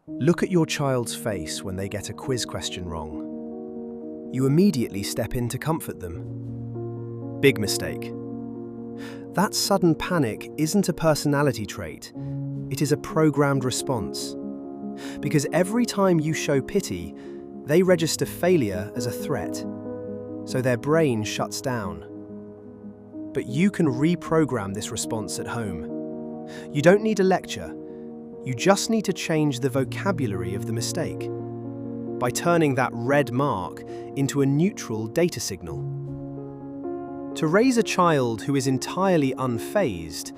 Look at your child's face when they get a quiz question wrong. You immediately step in to comfort them. Big mistake. That sudden panic isn't a personality trait, it is a programmed response. Because every time you show pity, they register failure as a threat, so their brain shuts down. But you can reprogram this response at home. You don't need a lecture, you just need to change the vocabulary of the mistake by turning that red mark into a neutral data signal. To raise a child who is entirely unfazed,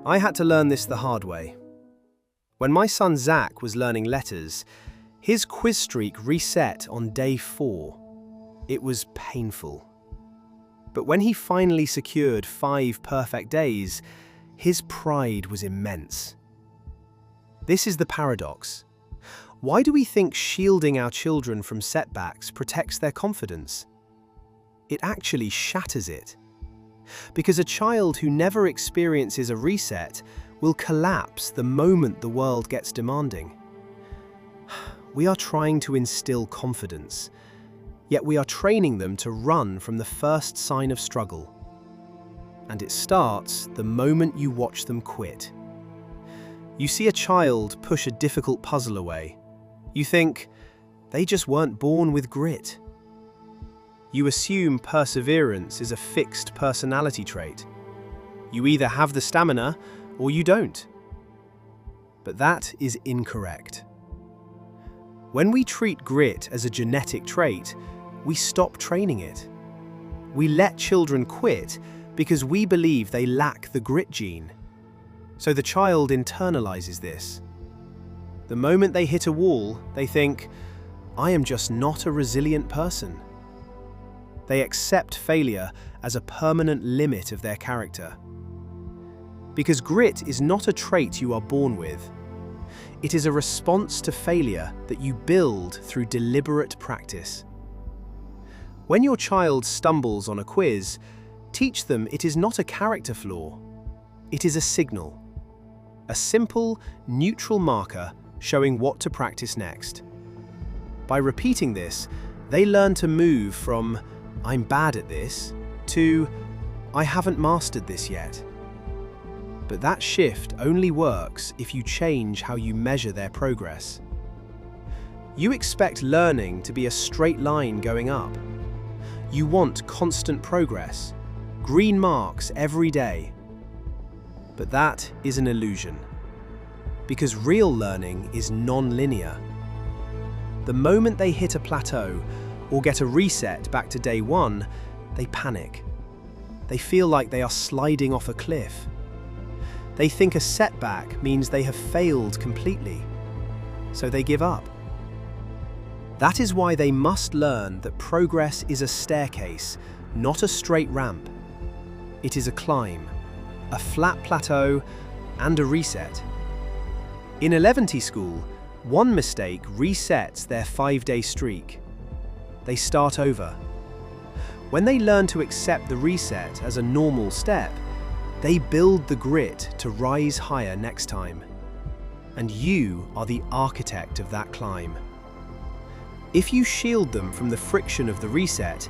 I had to learn this the hard way. When my son Zach was learning letters, his quiz streak reset on day 4. It was painful. But when he finally secured 5 perfect days, his pride was immense. This is the paradox. Why do we think shielding our children from setbacks protects their confidence? It actually shatters it. Because a child who never experiences a reset will collapse the moment the world gets demanding. We are trying to instill confidence, yet we are training them to run from the first sign of struggle. And it starts the moment you watch them quit. You see a child push a difficult puzzle away. You think, they just weren't born with grit. You assume perseverance is a fixed personality trait. You either have the stamina or you don't. But that is incorrect. When we treat grit as a genetic trait, we stop training it. We let children quit because we believe they lack the grit gene. So the child internalizes this. The moment they hit a wall, they think, I am just not a resilient person. They accept failure as a permanent limit of their character. Because grit is not a trait you are born with. It is a response to failure that you build through deliberate practice. When your child stumbles on a quiz, teach them it is not a character flaw. It is a signal. A simple, neutral marker showing what to practice next. By repeating this, they learn to move from, I'm bad at this, to, I haven't mastered this yet. But that shift only works if you change how you measure their progress. You expect learning to be a straight line going up. You want constant progress, green marks every day. But that is an illusion. Because real learning is non-linear. The moment they hit a plateau or get a reset back to day 1, they panic. They feel like they are sliding off a cliff. They think a setback means they have failed completely, so they give up. That is why they must learn that progress is a staircase, not a straight ramp. It is a climb, a flat plateau, and a reset. In elementary school, one mistake resets their 5-day streak. They start over. When they learn to accept the reset as a normal step, they build the grit to rise higher next time. And you are the architect of that climb. If you shield them from the friction of the reset,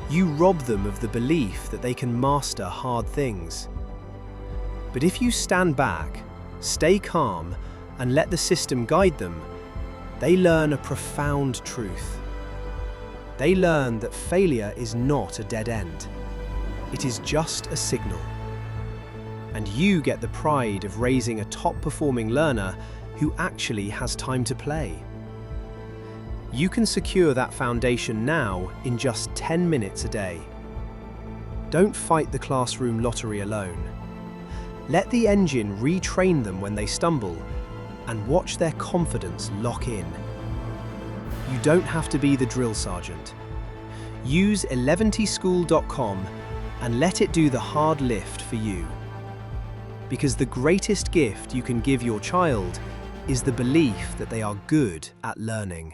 you rob them of the belief that they can master hard things. But if you stand back, stay calm, and let the system guide them, they learn a profound truth. They learn that failure is not a dead end. It is just a signal. And you get the pride of raising a top-performing learner who actually has time to play. You can secure that foundation now in just 10 minutes a day. Don't fight the classroom lottery alone. Let the engine retrain them when they stumble and watch their confidence lock in. You don't have to be the drill sergeant. Use eleventschool.com and let it do the hard lift for you. Because the greatest gift you can give your child is the belief that they are good at learning.